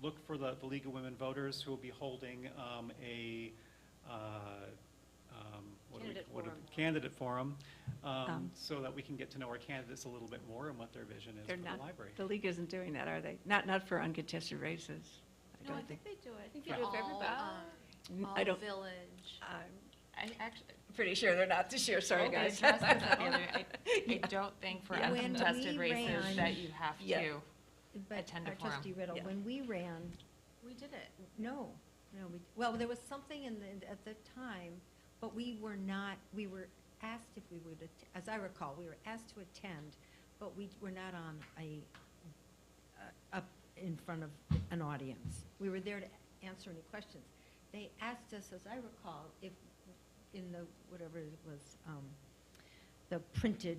look for the League of Women Voters, who will be holding a candidate forum, so that we can get to know our candidates a little bit more and what their vision is They're for not, the library. the league isn't doing that, are they? Not for uncontested races. No, I think they do it. think for they do it for all, everybody. I all don't- village. I actually, Pretty sure they're not this year, sorry, Okay, guys. just as the other, I don't think for Yeah. When uncontested we races ran- that you have Yeah. to. But Attend a our trustee forum. Riddle, Yeah. when we ran, We did it. no, well, there was something at the time, but we were asked if we would, as I recall, we were asked to attend, but we were not on up in front of an audience. We were there to answer any questions. They asked us, as I recall, if in the, whatever it was, the printed,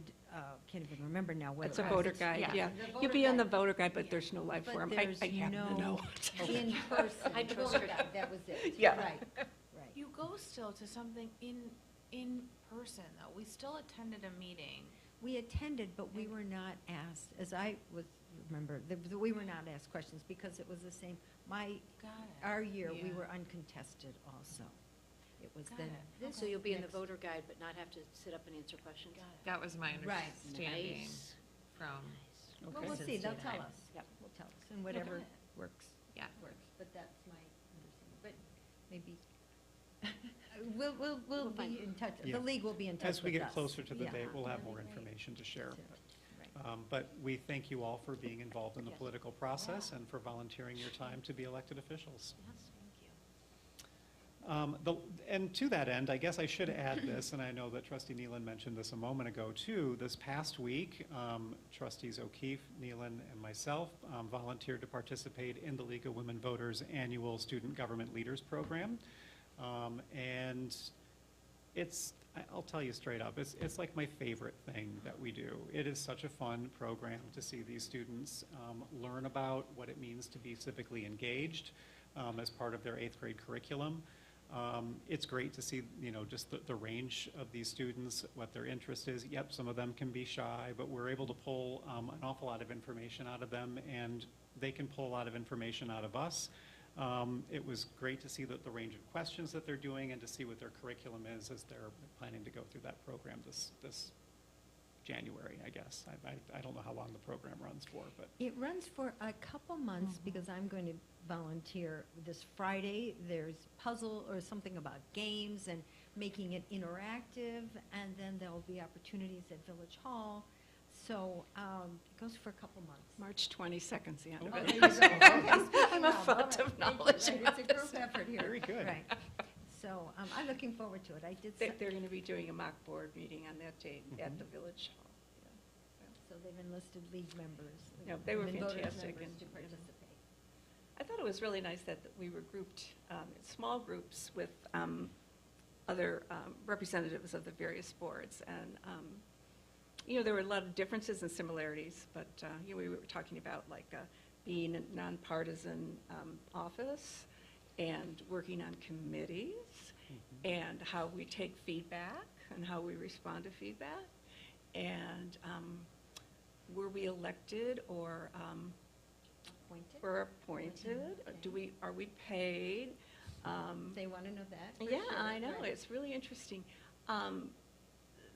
can't even remember now what it was. It's a voter guide, yeah. The You'll voter be on the guide. voter guide, but Yeah. there's no live But forum. there's I happen to know. in person. I voter posted. guide, that was it. Yeah. Right, right. You go still to something in person, though. We still attended a meeting. We attended, but we were not asked, as I remember, we were not asked questions because it was the same. Got it. Our year, we Yeah. were uncontested also. It was Got then. it. this So you'll be in the next- voter guide, but not have to sit up and answer questions? Got it. That was my Right. understanding Nice. from, Nice. Well, Okay. we'll see, they'll Since tell the us. Yep. We'll tell us, and whatever it. works, yeah. works. But that's my understanding. But maybe, we'll We'll find be in touch. Yeah. The league will be in touch with us. As we get closer to the Yeah. date, we'll have That'd more be great. information to share. Right. But we thank you all for being involved in the Yes. political process and for volunteering your time to be elected officials. Yes, thank you. And to that end, I guess I should add this, and I know that Trustee Nealon mentioned this a moment ago too. This past week, Trustees O'Keefe, Nealon, and myself volunteered to participate in the League of Women Voters annual Student Government Leaders Program. And I'll tell you straight up, it's like my favorite thing that we do. It is such a fun program to see these students learn about what it means to be civically engaged as part of their 8th grade curriculum. It's great to see, just the range of these students, what their interest is. Yep, some of them can be shy, but we're able to pull an awful lot of information out of them, and they can pull a lot of information out of us. It was great to see the range of questions that they're doing and to see what their curriculum is as they're planning to go through that program this January, I guess. I don't know how long the program runs for, but. It runs for a couple months because I'm going to volunteer this Friday. There's puzzle or something about games and making it interactive, and then there'll be opportunities at Village Hall. So it goes for a couple months. March 22nd's the end of Oh, it. there you go. Okay, speaking I'm a of, all font right, of thank you. knowledge Right, about it's a this. group effort here. Very good. Right. So I'm looking forward to it. I did. They're going to be doing a mock board meeting on that date at the Village Hall. So they've enlisted league members. No, they were women voters fantastic members and, to you know. participate. I thought it was really nice that we were grouped in small groups with other representatives of the various boards. And, there were a lot of differences and similarities, but, we were talking about like being a nonpartisan office and working on committees and how we take feedback and how we respond to feedback. And were we elected or Appointed? we're appointed? Are we paid? They want to know that. for Yeah, sure, I know, right. it's really interesting.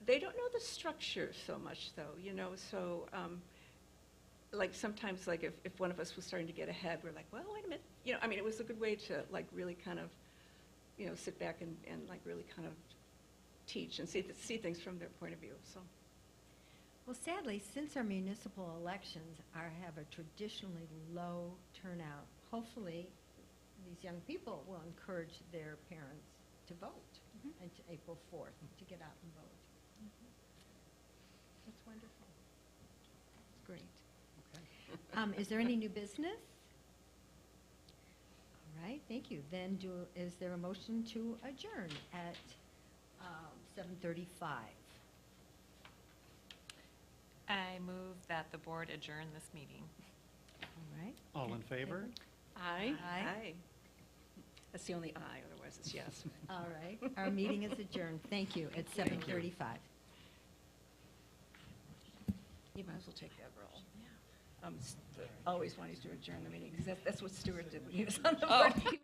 They don't know the structure so much, though, so, like, sometimes, like, if one of us was starting to get ahead, we're like, well, wait a minute, it was a good way to, like, really kind of, sit back and like, really kind of teach and see things from their point of view, so. Well, sadly, since our municipal elections have a traditionally low turnout, hopefully these young people will encourage their parents to vote and to April 4th to get out and vote. That's wonderful. That's great. Okay. Is there any new business? All right, thank you. Then is there a motion to adjourn at 7:35? I move that the board adjourn this meeting. All right. All in favor? Aye. Aye. That's the only aye, otherwise it's yes. All right, our meeting is adjourned. Thank you, at 7:35. You might as well take that role. Always wanted to adjourn the meeting, because that's what Stuart did when he was on the board.